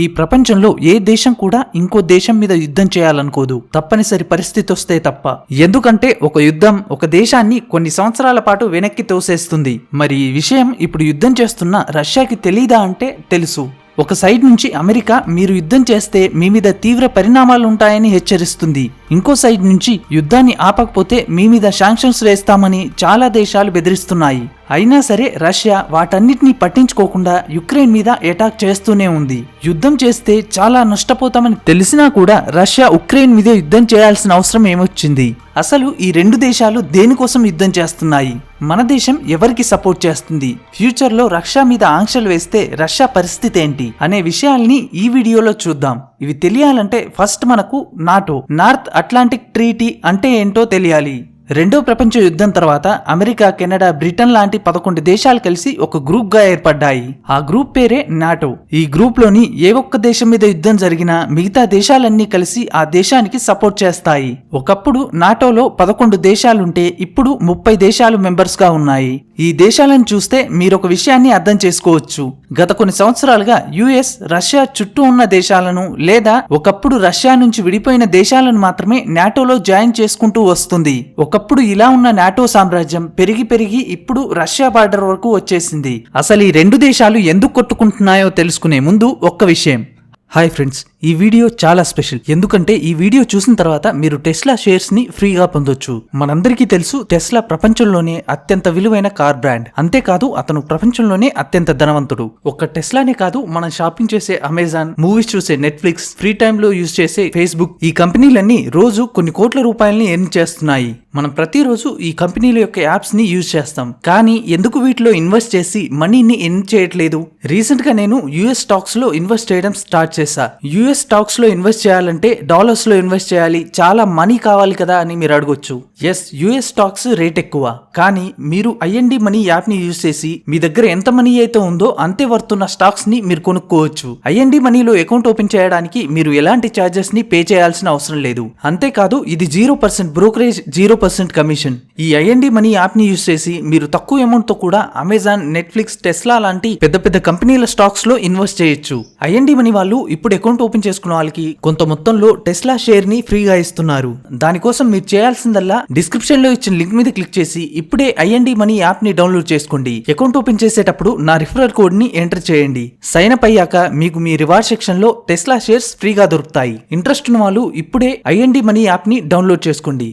ఈ ప్రపంచంలో ఏ దేశం కూడా ఇంకో దేశం మీద యుద్ధం చేయాలనుకోదు, తప్పనిసరి పరిస్థితి వస్తే తప్ప. ఎందుకంటే ఒక యుద్ధం ఒక దేశాన్ని కొన్ని సంవత్సరాల పాటు వెనక్కి తోసేస్తుంది. మరి ఈ విషయం ఇప్పుడు యుద్ధం చేస్తున్న రష్యాకి తెలీదా అంటే తెలుసు. ఒక సైడ్ నుంచి అమెరికా మీరు యుద్ధం చేస్తే మీ మీద తీవ్ర పరిణామాలు ఉంటాయని హెచ్చరిస్తుంది. ఇంకో సైడ్ నుంచి యుద్ధాన్ని ఆపకపోతే మీ మీద శాంక్షన్స్ వేస్తామని చాలా దేశాలు బెదిరిస్తున్నాయి. అయినా సరే రష్యా వాటన్నిటినీ పట్టించుకోకుండా యుక్రెయిన్ మీద అటాక్ చేస్తూనే ఉంది. యుద్ధం చేస్తే చాలా నష్టపోతామని తెలిసినా కూడా రష్యా ఉక్రెయిన్ మీద యుద్ధం చేయాల్సిన అవసరం ఏమొచ్చింది? అసలు ఈ రెండు దేశాలు దేనికోసం యుద్ధం చేస్తున్నాయి? మన దేశం ఎవరికి సపోర్ట్ చేస్తుంది? ఫ్యూచర్ లో రష్యా మీద ఆంక్షలు వేస్తే రష్యా పరిస్థితి ఏంటి అనే విషయాల్ని ఈ వీడియోలో చూద్దాం. ఇవి తెలియాలంటే ఫస్ట్ మనకు నాటో, నార్త్ అట్లాంటిక్ ట్రీటీ అంటే ఏంటో తెలియాలి. రెండో ప్రపంచ యుద్ధం తర్వాత అమెరికా, కెనడా, బ్రిటన్ లాంటి 11 దేశాలు కలిసి ఒక గ్రూప్ గా ఏర్పడ్డాయి. ఆ గ్రూప్ పేరే నాటో. ఈ గ్రూప్ లోని ఏ ఒక్క దేశం మీద యుద్ధం జరిగినా మిగతా దేశాలన్నీ కలిసి ఆ దేశానికి సపోర్ట్ చేస్తాయి. ఒకప్పుడు నాటోలో 11 దేశాలుంటే ఇప్పుడు 30 దేశాలు మెంబర్స్ గా ఉన్నాయి. ఈ దేశాలను చూస్తే మీరొక విషయాన్ని అర్థం చేసుకోవచ్చు. గత కొన్ని సంవత్సరాలుగా యుఎస్ రష్యా చుట్టూ ఉన్న దేశాలను లేదా ఒకప్పుడు రష్యా నుంచి విడిపోయిన దేశాలను మాత్రమే నాటోలో జాయిన్ చేసుకుంటూ వస్తుంది. ఒకప్పుడు ఇలా ఉన్న నాటో సామ్రాజ్యం పెరిగి ఇప్పుడు రష్యా బార్డర్ వరకు వచ్చేసింది. అసలు ఈ రెండు దేశాలు ఎందుకు కొట్టుకుంటున్నాయో తెలుసుకునే ముందు ఒక్క విషయం. హాయ్ ఫ్రెండ్స్, ఈ వీడియో చాలా స్పెషల్. ఎందుకంటే ఈ వీడియో చూసిన తర్వాత మీరు టెస్లా షేర్స్ ని ఫ్రీగా పొందొచ్చు. మనందరికీ తెలుసు టెస్లా ప్రపంచంలోనే అత్యంత విలువైన కార్ బ్రాండ్. అంతేకాదు అతను ప్రపంచంలోనే అత్యంత ధనవంతుడు. ఒక్క టెస్లానే కాదు, మనం షాపింగ్ చేసే అమెజాన్, మూవీస్ చూసే నెట్ఫ్లిక్స్, ఫ్రీ టైమ్ లో యూజ్ చేసే ఫేస్బుక్, ఈ కంపెనీలన్నీ రోజు కొన్ని కోట్ల రూపాయలని ఎర్న్ చేస్తున్నాయి. మనం ప్రతిరోజు ఈ కంపెనీల యొక్క యాప్స్ ని యూజ్ చేస్తాం. కానీ ఎందుకు వీటిలో ఇన్వెస్ట్ చేసి మనీని ఎర్న్ చేయట్లేదు? రీసెంట్ గా నేను యుఎస్ స్టాక్స్ లో ఇన్వెస్ట్ చేయడం స్టార్ట్ చేశా. యుఎస్ స్టాక్స్ లో ఇన్వెస్ట్ చేయాలంటే డాలర్స్ లో ఇన్వెస్ట్ చేయాలి, చాలా మనీ కావాలి కదా అని మీరు అడగొచ్చు. ఎస్, యుఎస్ స్టాక్స్ రేట్ ఎక్కువ. కానీ మీరు ఐఎన్డి మనీ యాప్ ని యూజ్ చేసి మీ దగ్గర ఎంత మనీ అయితే ఉందో అంతే వర్తున్న స్టాక్స్ ని మీరు కొనుక్కోవచ్చు. ఐఎన్డి మనీలో అకౌంట్ ఓపెన్ చేయడానికి మీరు ఎలాంటి చార్జెస్ ని పే చేయాల్సిన అవసరం లేదు. అంతేకాదు ఇది 0% బ్రోకరేజ్, 0% కమిషన్. ఈ ఐఎన్డి మనీ యాప్ ని యూజ్ చేసి మీరు తక్కువ అమౌంట్ తో కూడా అమెజాన్, నెట్ఫ్లిక్స్, టెస్లా లాంటి పెద్ద కంపెనీల స్టాక్స్ లో ఇన్వెస్ట్ చేయొచ్చు. ఐఎన్డి మనీ వాళ్ళు ఇప్పుడు అకౌంట్ ఓపెన్ చేసుకున్న వాళ్ళకి కొంత మొత్తంలో టెస్లా షేర్ ని ఫ్రీగా ఇస్తున్నారు. దానికోసం మీరు చేయాల్సిందల్లా డిస్క్రిప్షన్ లో ఇచ్చిన లింక్ మీద క్లిక్ చేసి ఇప్పుడే ఐఎన్డి మనీ యాప్ ని డౌన్లోడ్ చేసుకోండి. అకౌంట్ ఓపెన్ చేసేటప్పుడు నా రిఫరల్ కోడ్ ని ఎంటర్ చేయండి. సైన్ అప్ అయ్యాక మీకు మీ రివార్డ్ సెక్షన్ లో టెస్లా షేర్స్ ఫ్రీగా దొరుకుతాయి. ఇంట్రెస్ట్ ఉన్న వాళ్ళు ఇప్పుడే ఐఎన్డి మనీ యాప్ ని డౌన్లోడ్ చేసుకోండి.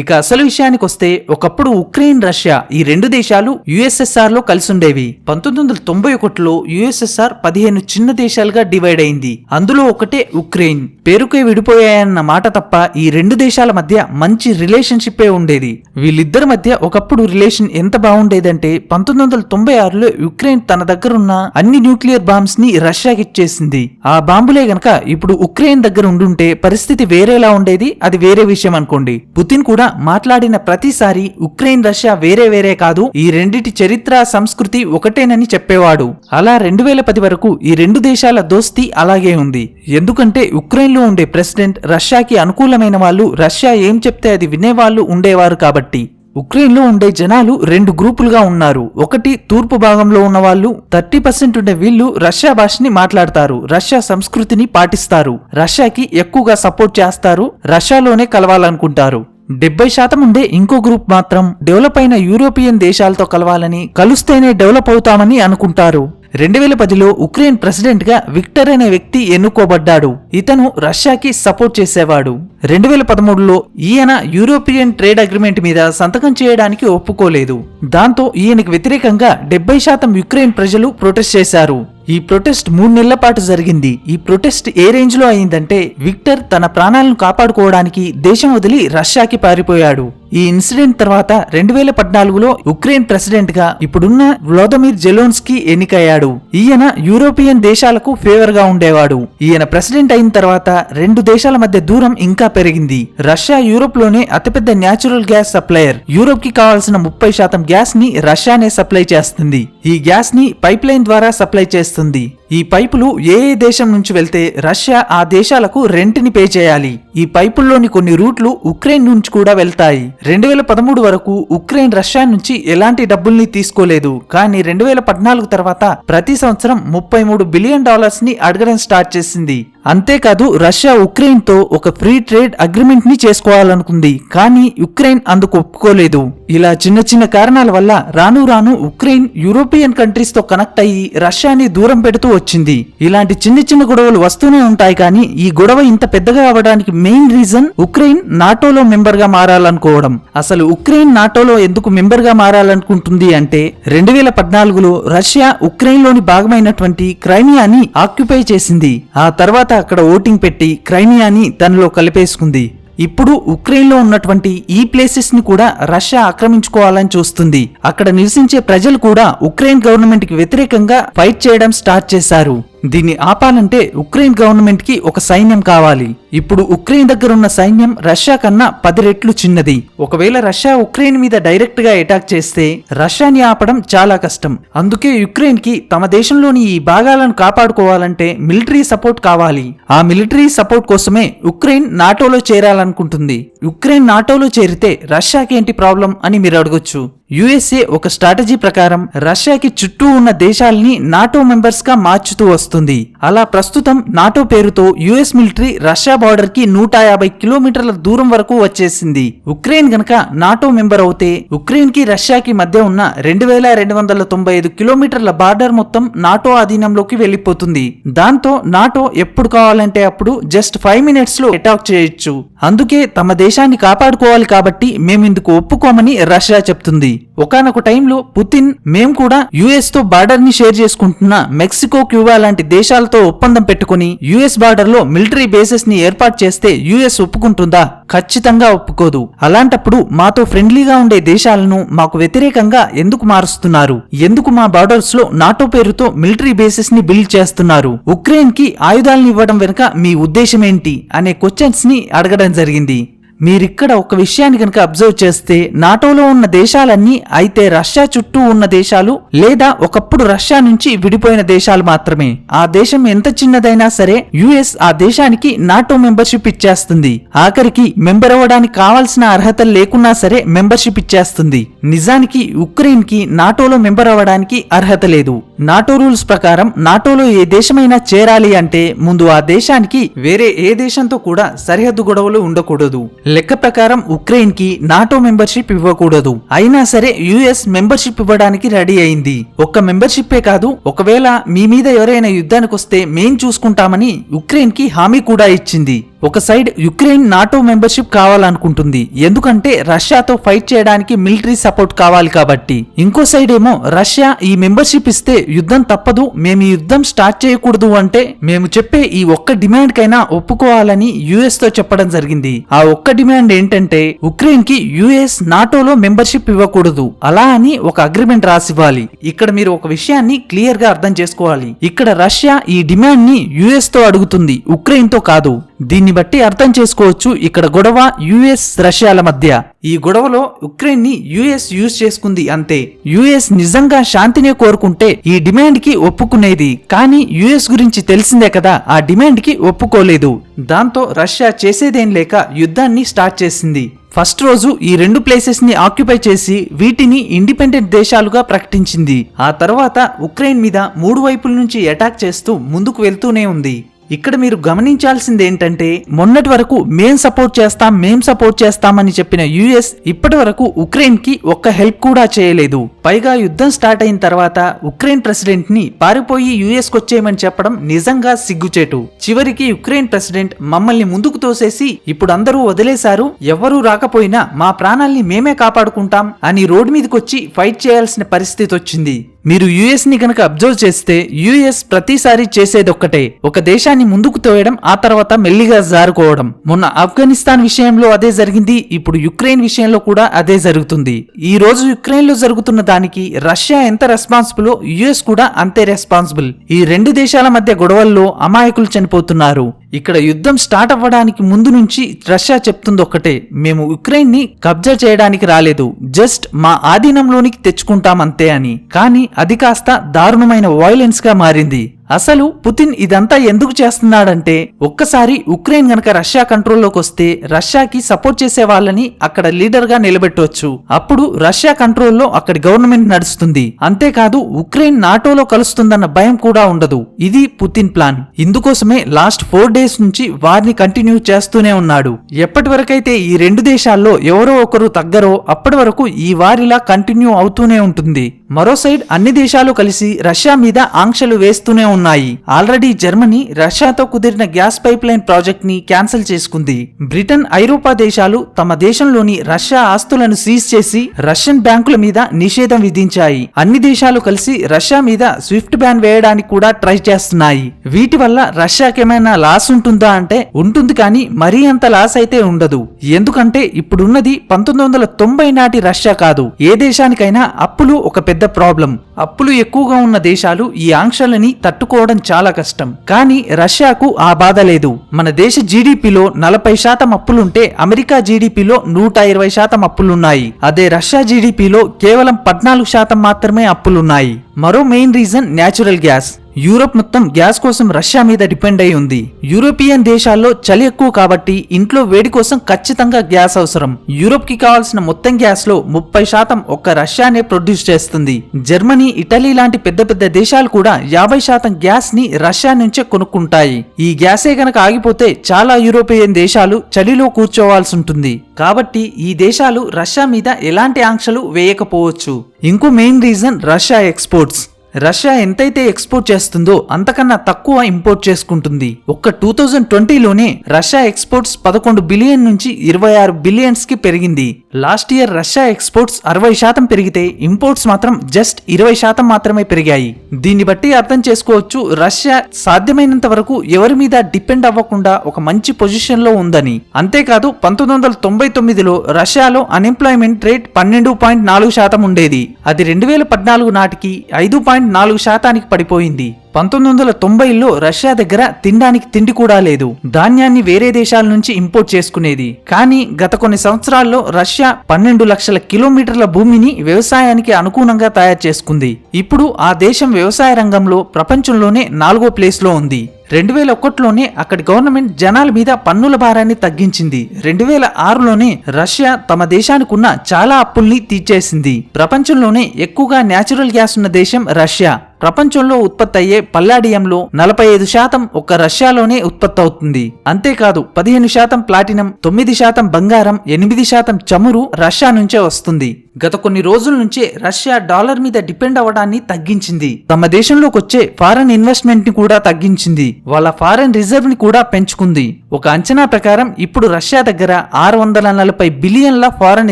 ఇక అసలు విషయానికి వస్తే ఒకప్పుడు ఉక్రెయిన్, రష్యా ఈ రెండు దేశాలు యుఎస్ఎస్ఆర్ లో కలిసి ఉండేవి. 1991లో యుఎస్ఎస్ఆర్ 15 చిన్న దేశాలుగా డివైడ్ అయింది. అందులో ఒకటే ఉక్రెయిన్. పేరుకే విడిపోయాయన్న మాట తప్ప ఈ రెండు దేశాల మధ్య మంచి రిలేషన్షిప్ ఉండేది. వీళ్ళిద్దరి మధ్య ఒకప్పుడు రిలేషన్ ఎంత బాగుండేదంటే 1996లో యుక్రెయిన్ తన దగ్గరున్న అన్ని న్యూక్లియర్ బాంబ్స్ ని రష్యాకి ఇచ్చేసింది. ఆ బాంబులే గనక ఇప్పుడు ఉక్రెయిన్ దగ్గర ఉండుంటే పరిస్థితి వేరేలా ఉండేది. అది వేరే విషయం అనుకోండి. పుతిన్ కూడా మాట్లాడిన ప్రతిసారి ఉక్రెయిన్, రష్యా వేరే కాదు, ఈ రెండిటి చరిత్ర, సంస్కృతి ఒకటేనని చెప్పేవాడు. అలా 2010 వరకు ఈ రెండు దేశాల దోస్తీ అలాగే ఉంది. ఎందుకంటే ఉక్రెయిన్ లో ఉండే ప్రెసిడెంట్ రష్యాకి అనుకూలమైన వాళ్ళు, రష్యా ఏం చెప్తే అది వినేవాళ్ళు ఉండేవారు కాబట్టి. ఉక్రెయిన్ లో ఉండే జనాలు రెండు గ్రూపులుగా ఉన్నారు. ఒకటి తూర్పు భాగంలో ఉన్న వాళ్ళు 30% ఉండే వీళ్ళు రష్యా భాషని మాట్లాడతారు, రష్యా సంస్కృతిని పాటిస్తారు, రష్యాకి ఎక్కువగా సపోర్ట్ చేస్తారు, రష్యాలోనే కలవాలనుకుంటారు. 70% ఉండే ఇంకో గ్రూప్ మాత్రం డెవలప్ అయిన యూరోపియన్ దేశాలతో కలవాలని, కలిస్తేనే డెవలప్ అవుతామని అనుకుంటారు. 2010లో ఉక్రెయిన్ ప్రెసిడెంట్ గా విక్టర్ అనే వ్యక్తి ఎన్నుకోబడ్డాడు. ఇతను రష్యాకి సపోర్ట్ చేసేవాడు. 2013లో ఈయన యూరోపియన్ ట్రేడ్ అగ్రిమెంట్ మీద సంతకం చేయడానికి ఒప్పుకోలేదు. దాంతో ఈయనకి వ్యతిరేకంగా 70% యుక్రెయిన్ ప్రజలు ప్రొటెస్ట్ చేశారు. ఈ ప్రొటెస్ట్ 3 నెలల పాటు జరిగింది. ఈ ప్రొటెస్ట్ ఏ రేంజ్ లో అయిందంటే విక్టర్ తన ప్రాణాలను కాపాడుకోవడానికి దేశం వదిలి రష్యాకి పారిపోయాడు. ఈ ఇన్సిడెంట్ తర్వాత 2014లో ఉక్రెయిన్ ప్రెసిడెంట్ గా ఇప్పుడున్న వ్లాదిమిర్ జెలెన్స్కీ ఎన్నికయ్యాడు. ఈయన యూరోపియన్ దేశాలకు ఫేవర్ గా ఉండేవాడు. ఈయన ప్రెసిడెంట్ అయిన తర్వాత రెండు దేశాల మధ్య దూరం ఇంకా పెరిగింది. రష్యా యూరోప్ లోనే అతిపెద్ద న్యాచురల్ గ్యాస్ సప్లయర్. యూరోప్ కి కావాల్సిన 30% గ్యాస్ ని రష్యానే సప్లై చేస్తుంది. ఈ గ్యాస్ ని పైప్ లైన్ ద్వారా సప్లై చేస్తుంది. ఈ పైపులు ఏ దేశం నుంచి వెళ్తే రష్యా ఆ దేశాలకు రెంట్ని పే చేయాలి. ఈ పైపుల్లోని కొన్ని రూట్లు ఉక్రెయిన్ నుంచి కూడా వెళ్తాయి. 2013 వరకు ఉక్రెయిన్ రష్యా నుంచి ఎలాంటి డబ్బుల్ని తీసుకోలేదు. కానీ 2014 తర్వాత ప్రతి సంవత్సరం $33 బిలియన్ ని అడగడం స్టార్ట్ చేసింది. అంతేకాదు రష్యా ఉక్రెయిన్ తో ఒక ఫ్రీ ట్రేడ్ అగ్రిమెంట్ ని చేసుకోవాలనుకుంది. కానీ ఉక్రెయిన్ అందుకు ఒప్పుకోలేదు. ఇలా చిన్న చిన్న కారణాల వల్ల రాను రాను ఉక్రెయిన్ యూరోపియన్ కంట్రీస్ తో కనెక్ట్ అయ్యి రష్యాని దూరం పెడుతూ వచ్చింది. ఇలాంటి చిన్న చిన్న గొడవలు వస్తూనే ఉంటాయి. కానీ ఈ గొడవ ఇంత పెద్దగా అవడానికి మెయిన్ రీజన్ ఉక్రెయిన్ నాటోలో మెంబర్ గా మారాలనుకోవడం. అసలు ఉక్రెయిన్ నాటోలో ఎందుకు మెంబర్ గా మారాలనుకుంటుంది అంటే 2014లో రష్యా ఉక్రెయిన్ లోని భాగమైనటువంటి క్రైమియాని ఆక్యుపై చేసింది. ఆ తర్వాత అక్కడ ఓటింగ్ పెట్టి క్రైమియాని తనలో కలిపేసుకుంది. ఇప్పుడు ఉక్రెయిన్ లో ఉన్నటువంటి ఈ ప్లేసెస్ ని కూడా రష్యా ఆక్రమించుకోవాలని చూస్తుంది. అక్కడ నివసించే ప్రజలు కూడా ఉక్రెయిన్ గవర్నమెంట్ కి వ్యతిరేకంగా ఫైట్ చేయడం స్టార్ట్ చేశారు. దీన్ని ఆపాలంటే ఉక్రెయిన్ గవర్నమెంట్ కి ఒక సైన్యం కావాలి. ఇప్పుడు ఉక్రెయిన్ దగ్గర ఉన్న సైన్యం రష్యా కన్నా 10 రెట్లు చిన్నది. ఒకవేళ రష్యా ఉక్రెయిన్ మీద డైరెక్ట్ గా అటాక్ చేస్తే రష్యాని ఆపడం చాలా కష్టం. అందుకే ఉక్రెయిన్ కి తమ దేశంలోని ఈ భాగాలను కాపాడుకోవాలంటే మిలిటరీ సపోర్ట్ కావాలి. ఆ మిలిటరీ సపోర్ట్ కోసమే ఉక్రెయిన్ నాటోలో చేరాలనుకుంటుంది. ఉక్రెయిన్ నాటోలో చేరితే రష్యాకి ఏంటి ప్రాబ్లం అని మీరు అడగొచ్చు. యుఎస్ఏ ఒక స్ట్రాటజీ ప్రకారం రష్యాకి చుట్టూ ఉన్న దేశాలని నాటో మెంబర్స్ గా మార్చుతూ వస్తుంది. అలా ప్రస్తుతం నాటో పేరుతో యుఎస్ మిలిటరీ రష్యా బార్డర్ కి 150 కిలోమీటర్ల దూరం వరకు వచ్చేసింది. ఉక్రెయిన్ గనక నాటో మెంబర్ అవుతే ఉక్రెయిన్ కి రష్యాకి మధ్య ఉన్న 2295 కిలోమీటర్ల బార్డర్ మొత్తం నాటో అధీనంలోకి వెళ్లిపోతుంది. దాంతో నాటో ఎప్పుడు కావాలంటే అప్పుడు జస్ట్ 5 మినిట్స్ లో అటాక్ చేయొచ్చు. అందుకే తమ దేశాన్ని కాపాడుకోవాలి కాబట్టి మేమిందుకు ఒప్పుకోమని రష్యా చెప్తుంది. ఒకానొక టైంలో పుతిన్ మేం కూడా యుఎస్ తో బార్డర్ ని షేర్ చేసుకుంటున్న మెక్సికో, క్యూబా లాంటి దేశాలతో ఒప్పందం పెట్టుకుని యుఎస్ బార్డర్ లో మిలిటరీ బేసెస్ ని ఏర్పాటు చేస్తే యుఎస్ ఒప్పుకుంటుందా? ఖచ్చితంగా ఒప్పుకోదు. అలాంటప్పుడు మాతో ఫ్రెండ్లీగా ఉండే దేశాలను మాకు వ్యతిరేకంగా ఎందుకు మారుస్తున్నారు? ఎందుకు మా బార్డర్స్ లో నాటో పేరుతో మిలిటరీ బేసెస్ ని బిల్డ్ చేస్తున్నారు? ఉక్రెయిన్ కి ఆయుధాలను ఇవ్వడం వెనుక మీ ఉద్దేశం ఏంటి అనే క్వశ్చన్స్ ని అడగడం జరిగింది. మీరిక్కడ ఒక విషయాన్ని కనుక అబ్జర్వ్ చేస్తే నాటోలో ఉన్న దేశాలన్నీ అయితే రష్యా చుట్టూ ఉన్న దేశాలు లేదా ఒకప్పుడు రష్యా నుంచి విడిపోయిన దేశాలు మాత్రమే. ఆ దేశం ఎంత చిన్నదైనా సరే యుఎస్ ఆ దేశానికి నాటో మెంబర్షిప్ ఇచ్చేస్తుంది. ఆఖరికి మెంబర్ అవ్వడానికి కావాల్సిన అర్హతలు లేకున్నా సరే మెంబర్షిప్ ఇచ్చేస్తుంది. నిజానికి ఉక్రెయిన్ కి నాటోలో మెంబర్ అవ్వడానికి అర్హత లేదు. నాటో రూల్స్ ప్రకారం నాటోలో ఏ దేశమైనా చేరాలి అంటే ముందు ఆ దేశానికి వేరే ఏ దేశంతో కూడా సరిహద్దు గొడవలు ఉండకూడదు. లెక్క ప్రకారం ఉక్రెయిన్ కి నాటో మెంబర్షిప్ ఇవ్వకూడదు. అయినా సరే యుఎస్ మెంబర్షిప్ ఇవ్వడానికి రెడీ అయింది. ఒక్క మెంబర్షిప్పే కాదు, ఒకవేళ మీ మీద ఎవరైనా యుద్ధానికి వస్తే మేం చూసుకుంటామని ఉక్రెయిన్ కి హామీ కూడా ఇచ్చింది. ఒక సైడ్ యుక్రెయిన్ నాటో మెంబర్షిప్ కావాలనుకుంటుంది, ఎందుకంటే రష్యాతో ఫైట్ చేయడానికి మిలిటరీ సపోర్ట్ కావాలి కాబట్టి. ఇంకో సైడ్ ఏమో రష్యా ఈ మెంబర్షిప్ ఇస్తే యుద్ధం తప్పదు, మేము ఈ యుద్ధం స్టార్ట్ చేయకూడదు అంటే మేము చెప్పే ఈ ఒక్క డిమాండ్ కైనా ఒప్పుకోవాలని యుఎస్ తో చెప్పడం జరిగింది. ఆ ఒక్క డిమాండ్ ఏంటంటే ఉక్రెయిన్ కి యుఎస్ నాటోలో మెంబర్షిప్ ఇవ్వకూడదు, అలా అని ఒక అగ్రిమెంట్ రాసివ్వాలి. ఇక్కడ మీరు ఒక విషయాన్ని క్లియర్ గా అర్థం చేసుకోవాలి. ఇక్కడ రష్యా ఈ డిమాండ్ ని యుఎస్ తో అడుగుతుంది, ఉక్రెయిన్ తో కాదు. దీన్ని బట్టి అర్థం చేసుకోవచ్చు ఇక్కడ గొడవ యుఎస్ రష్యాల మధ్య. ఈ గొడవలో ఉక్రెయిన్ ని యుఎస్ యూజ్ చేసుకుంది అంతే. యుఎస్ నిజంగా శాంతినే కోరుకుంటే ఈ డిమాండ్ కి ఒప్పుకునేది. కానీ యుఎస్ గురించి తెలిసిందే కదా, ఆ డిమాండ్ కి ఒప్పుకోలేదు. దాంతో రష్యా చేసేదేం లేక యుద్ధాన్ని స్టార్ట్ చేసింది. ఫస్ట్ రోజు ఈ 2 ప్లేసెస్ ని ఆక్యుపై చేసి వీటిని ఇండిపెండెంట్ దేశాలుగా ప్రకటించింది. ఆ తర్వాత ఉక్రెయిన్ మీద 3 వైపుల నుంచి అటాక్ చేస్తూ ముందుకు వెళ్తూనే ఉంది. ఇక్కడ మీరు గమనించాల్సింది ఏంటంటే మొన్నటి వరకు మేం సపోర్ట్ చేస్తామని చెప్పిన యుఎస్ ఇప్పటి వరకు ఉక్రెయిన్ కి ఒక్క హెల్ప్ కూడా చేయలేదు. పైగా యుద్ధం స్టార్ట్ అయిన తర్వాత ఉక్రెయిన్ ప్రెసిడెంట్ ని పారిపోయి యుఎస్ కొచ్చేయమని చెప్పడం నిజంగా సిగ్గుచేటు. చివరికి ఉక్రెయిన్ ప్రెసిడెంట్ మమ్మల్ని ముందుకు తోసేసి ఇప్పుడు అందరూ వదిలేశారు, ఎవరూ రాకపోయినా మా ప్రాణాల్ని మేమే కాపాడుకుంటాం అని రోడ్డు మీదకొచ్చి ఫైట్ చేయాల్సిన పరిస్థితి వచ్చింది. మీరు యుఎస్ ని గనక అబ్జర్వ్ చేస్తే యుఎస్ ప్రతిసారి చేసేదొక్కటే, ఒక దేశాన్ని ముందుకు తోయడం, ఆ తర్వాత మెల్లిగా జారుకోవడం. మొన్న ఆఫ్ఘనిస్తాన్ విషయంలో అదే జరిగింది, ఇప్పుడు యుక్రెయిన్ విషయంలో కూడా అదే జరుగుతుంది. ఈ రోజు యుక్రెయిన్ లో జరుగుతున్న దానికి రష్యా ఎంత రెస్పాన్సిబుల్, యుఎస్ కూడా అంతే రెస్పాన్సిబుల్. ఈ 2 దేశాల మధ్య గొడవల్లో అమాయకులు చనిపోతున్నారు. ఇక్కడ యుద్ధం స్టార్ట్ అవ్వడానికి ముందు నుంచి రష్యా చెప్తుంది ఒక్కటే, మేము ఉక్రెయిన్ ని కబ్జా చేయడానికి రాలేదు, జస్ట్ మా ఆధీనంలోనికి తెచ్చుకుంటాం అంతే అని. కానీ అది కాస్త దారుణమైన వైలెన్స్ గా మారింది. అసలు పుతిన్ ఇదంతా ఎందుకు చేస్తున్నాడంటే, ఒక్కసారి ఉక్రెయిన్ గనక రష్యా కంట్రోల్లోకి వస్తే రష్యాకి సపోర్ట్ చేసే వాళ్ళని అక్కడ లీడర్ గా నిలబెట్టవచ్చు. అప్పుడు రష్యా కంట్రోల్లో అక్కడి గవర్నమెంట్ నడుస్తుంది. అంతేకాదు ఉక్రెయిన్ నాటోలో కలుస్తుందన్న భయం కూడా ఉండదు. ఇది పుతిన్ ప్లాన్. ఇందుకోసమే లాస్ట్ 4 days నుంచి వారిని కంటిన్యూ చేస్తూనే ఉన్నాడు. ఎప్పటి వరకైతే ఈ రెండు దేశాల్లో ఎవరో ఒకరు తగ్గరో అప్పటి వరకు ఈ వారిలా కంటిన్యూ అవుతూనే ఉంటుంది. మరో సైడ్ అన్ని దేశాలు కలిసి రష్యా మీద ఆంక్షలు వేస్తూనే ఉన్నాయి. ఆల్రెడీ జర్మనీ రష్యాతో కుదిరిన గ్యాస్ పైప్ లైన్ ప్రాజెక్ట్ ని క్యాన్సిల్ చేసుకుంది. బ్రిటన్, ఐరోపా దేశాలు తమ దేశంలోని రష్యా ఆస్తులను సీజ్ చేసి రష్యన్ బ్యాంకుల మీద నిషేధం విధించాయి. అన్ని దేశాలు కలిసి రష్యా మీద స్విఫ్ట్ బ్యాన్ వేయడానికి కూడా ట్రై చేస్తున్నాయి. వీటి వల్ల రష్యాకేమైనా లాస్ ఉంటుందా అంటే ఉంటుంది, కానీ మరీ అంత లాస్ అయితే ఉండదు. ఎందుకంటే ఇప్పుడున్నది 1990 నాటి రష్యా కాదు. ఏ దేశానికైనా అప్పులు ఒక పెద్ద ప్రాబ్లం. అప్పులు ఎక్కువగా ఉన్న దేశాలు ఈ ఆంక్షలని తట్టుకోవడం చాలా కష్టం. కానీ రష్యాకు ఆ బాధ లేదు. మన దేశ జీడీపీలో 40% అప్పులుంటే అమెరికా జీడీపీలో 120% అప్పులున్నాయి. అదే రష్యా జీడీపీలో కేవలం 14% మాత్రమే అప్పులున్నాయి. మరో main reason natural gas. Europe మొత్తం గ్యాస్ కోసం రష్యా మీద డిపెండ్ అయి ఉంది. యూరోపియన్ దేశాల్లో చలి ఎక్కువ కాబట్టి ఇంట్లో వేడి కోసం ఖచ్చితంగా గ్యాస్ అవసరం. యూరోప్ కి కావాల్సిన మొత్తం గ్యాస్ లో 30% ఒక్క రష్యానే ప్రొడ్యూస్ చేస్తుంది. జర్మనీ, ఇటలీ లాంటి పెద్ద పెద్ద దేశాలు కూడా 50% గ్యాస్ ని రష్యా నుంచే కొనుక్కుంటాయి. ఈ గ్యాసే గనక ఆగిపోతే చాలా యూరోపియన్ దేశాలు చలిలో కూర్చోవాల్సి ఉంటుంది. కాబట్టి ఈ దేశాలు రష్యా మీద ఎలాంటి ఆంక్షలు వేయకపోవచ్చు. ఇంకో main reason Russia exports. Russia ఎంతైతే ఎక్స్పోర్ట్ చేస్తుందో అంతకన్నా తక్కువ ఇంపోర్ట్ చేసుకుంటుంది. ఒక్క 2020లోనే రష్యా ఎక్స్పోర్ట్స్ 11 బిలియన్ నుంచి 26 బిలియన్స్ కి పెరిగింది. లాస్ట్ ఇయర్ రష్యా ఎక్స్పోర్ట్స్ 60% పెరిగితే ఇంపోర్ట్స్ మాత్రం జస్ట్ 20% మాత్రమే పెరిగాయి. దీన్ని బట్టి అర్థం చేసుకోవచ్చు రష్యా సాధ్యమైనంత వరకు ఎవరి మీద డిపెండ్ అవ్వకుండా ఒక మంచి పొజిషన్ లో ఉందని. అంతేకాదు 1999లో రష్యాలో అన్ఎంప్లాయ్మెంట్ రేట్ 12.4% ఉండేది. అది 2014 నాటికి 5.4% పడిపోయింది. 1990లో రష్యా దగ్గర తినడానికి తిండి కూడా లేదు. ధాన్యాన్ని వేరే దేశాల నుంచి ఇంపోర్ట్ చేసుకునేది. కానీ గత కొన్ని సంవత్సరాల్లో రష్యా 12 లక్షల కిలోమీటర్ల భూమిని వ్యవసాయానికి అనుకూలంగా తయారు చేసుకుంది. ఇప్పుడు ఆ దేశం వ్యవసాయ రంగంలో ప్రపంచంలోనే 4వ ప్లేస్లో ఉంది. 2001లోనే అక్కడి గవర్నమెంట్ జనాల మీద పన్నుల భారాన్ని తగ్గించింది. 2006లోనే రష్యా తమ దేశానికి ఉన్న చాలా అప్పుల్ని తీర్చేసింది. ప్రపంచంలోనే ఎక్కువగా న్యాచురల్ గ్యాస్ ఉన్న దేశం రష్యా. ప్రపంచంలో ఉత్పత్తి అయ్యే పల్లాడియంలో 45% ఒక్క రష్యాలోనే ఉత్పత్తి అవుతుంది. అంతేకాదు 15% ప్లాటినం, 9% బంగారం, 8% చమురు రష్యా నుంచే వస్తుంది. గత కొన్ని రోజుల నుంచే రష్యా డాలర్ మీద డిపెండ్ అవ్వడాన్ని తగ్గించింది. తమ దేశంలోకి వచ్చే ఫారెన్ ఇన్వెస్ట్మెంట్ ని కూడా తగ్గించింది. వాళ్ళ ఫారెన్ రిజర్వ్ ని కూడా పెంచుకుంది. ఒక అంచనా ప్రకారం ఇప్పుడు రష్యా దగ్గర 640 బిలియన్ల ఫారెన్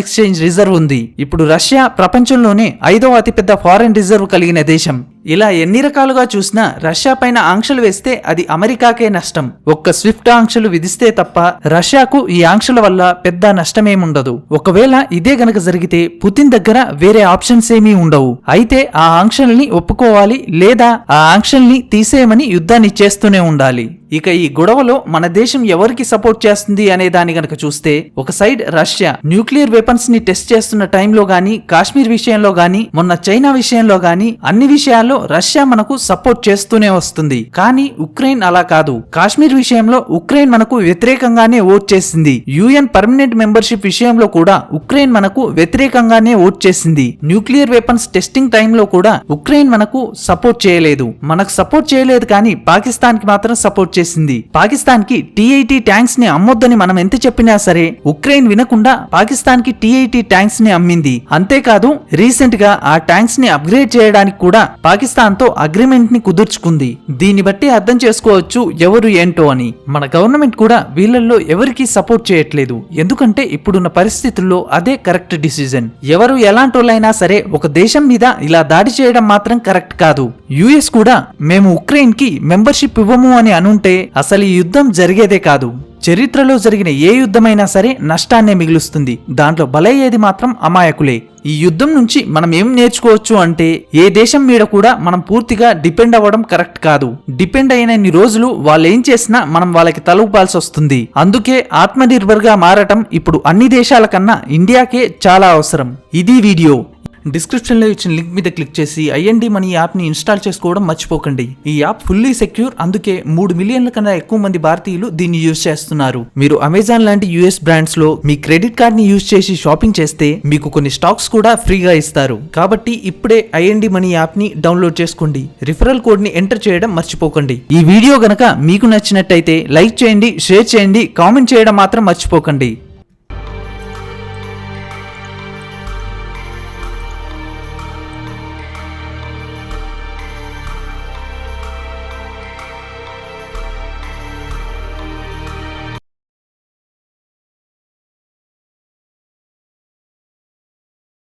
ఎక్స్చేంజ్ రిజర్వ్ ఉంది. ఇప్పుడు రష్యా ప్రపంచంలోనే 5వ అతిపెద్ద ఫారెన్ రిజర్వ్ కలిగిన దేశం. ఇలా ఎన్ని రకాలుగా చూసినా రష్యా పైన ఆంక్షలు వేస్తే అది అమెరికాకే నష్టం. ఒక్క స్విఫ్ట్ ఆంక్షలు విధిస్తే తప్ప రష్యాకు ఈ ఆంక్షల వల్ల పెద్ద నష్టమేముండదు. ఒకవేళ ఇదే గనక జరిగితే పుతిన్ దగ్గర వేరే ఆప్షన్స్ ఏమీ ఉండవు. అయితే ఆ ఆంక్షల్ని ఒప్పుకోవాలి, లేదా ఆ ఆంక్షల్ని తీసేయమని యుద్ధాన్ని చేస్తూనే ఉండాలి. ఇక ఈ గొడవలో మన దేశం ఎవరికి సపోర్ట్ చేస్తుంది అనే దాన్ని గనక చూస్తే, ఒక సైడ్ రష్యా న్యూక్లియర్ వెపన్స్ ని టెస్ట్ చేస్తున్న టైంలో గానీ, కాశ్మీర్ విషయంలో గానీ, మొన్న చైనా విషయంలో గానీ, అన్ని విషయాల్లో రష్యా మనకు సపోర్ట్ చేస్తూనే వస్తుంది. కానీ ఉక్రెయిన్ అలా కాదు. కాశ్మీర్ విషయంలో ఉక్రెయిన్ మనకు వ్యతిరేకంగానే ఓట్ చేసింది. యుఎన్ పర్మనెంట్ మెంబర్షిప్ విషయంలో కూడా ఉక్రెయిన్ మనకు వ్యతిరేకంగానే ఓట్ చేసింది. న్యూక్లియర్ వెపన్స్ టెస్టింగ్ టైంలో కూడా ఉక్రెయిన్ మనకు సపోర్ట్ చేయలేదు. మనకు సపోర్ట్ చేయలేదు, కానీ పాకిస్తాన్ కి మాత్రం సపోర్ట్ చేసింది. పాకిస్తాన్ కి T-80 ట్యాంక్స్ ని అమ్మొద్దని మనం ఎంత చెప్పినా సరే ఉక్రెయిన్ వినకుండా పాకిస్తాన్ కి T-80 ట్యాంక్స్ ని అమ్మింది. అంతేకాదు రీసెంట్ గా ఆ ట్యాంక్స్ ని అప్గ్రేడ్ చేయడానికి కూడా పాకిస్తాన్ తో అగ్రిమెంట్ ని కుదుర్చుకుంది. దీన్ని బట్టి అర్థం చేసుకోవచ్చు ఎవరు ఏంటో అని. మన గవర్నమెంట్ కూడా వీళ్ళల్లో ఎవరికి సపోర్ట్ చేయట్లేదు. ఎందుకంటే ఇప్పుడున్న పరిస్థితుల్లో అదే కరెక్ట్ డిసిజన్. ఎవరు ఎలాంటోళ్ళైనా సరే ఒక దేశం మీద ఇలా దాడి చేయడం మాత్రం కరెక్ట్ కాదు. యుఎస్ కూడా మేము ఉక్రెయిన్ కి మెంబర్షిప్ ఇవ్వము అని అనుంటే అసలు ఈ యుద్ధం జరిగేదే కాదు. చరిత్రలో జరిగిన ఏ యుద్ధమైనా సరే నష్టాన్నే మిగులుస్తుంది. దాంట్లో బలయ్యేది మాత్రం అమాయకులే. ఈ యుద్ధం నుంచి మనం ఏం నేర్చుకోవచ్చు అంటే, ఏ దేశం మీద కూడా మనం పూర్తిగా డిపెండ్ అవ్వడం కరెక్ట్ కాదు. డిపెండ్ అయినన్ని రోజులు వాళ్ళు ఏం చేసినా మనం వాళ్ళకి తలూపాల్సి వస్తుంది. అందుకే ఆత్మనిర్భర్ గా మారటం ఇప్పుడు అన్ని దేశాల కన్నా ఇండియాకే చాలా అవసరం. ఇది వీడియో. డిస్క్రిప్షన్ లో ఇచ్చిన లింక్ మీద క్లిక్ చేసి ఐఎన్డి మనీ యాప్ ని ఇన్స్టాల్ చేసుకోవడం మర్చిపోకండి. ఈ యాప్ ఫుల్లీ సెక్యూర్, అందుకే 3 మిలియన్ల కన్నా ఎక్కువ మంది భారతీయులు దీన్ని యూజ్ చేస్తున్నారు. మీరు అమెజాన్ లాంటి యూఎస్ బ్రాండ్స్ లో మీ క్రెడిట్ కార్డ్ ని యూజ్ చేసి షాపింగ్ చేస్తే మీకు కొన్ని స్టాక్స్ కూడా ఫ్రీగా ఇస్తారు. కాబట్టి ఇప్పుడే ఐఎన్డి మనీ యాప్ ని డౌన్లోడ్ చేసుకోండి. రిఫరల్ కోడ్ ని ఎంటర్ చేయడం మర్చిపోకండి. ఈ వీడియో గనక మీకు నచ్చినట్టయితే లైక్ చేయండి, షేర్ చేయండి, కామెంట్ చేయడం మాత్రం మర్చిపోకండి.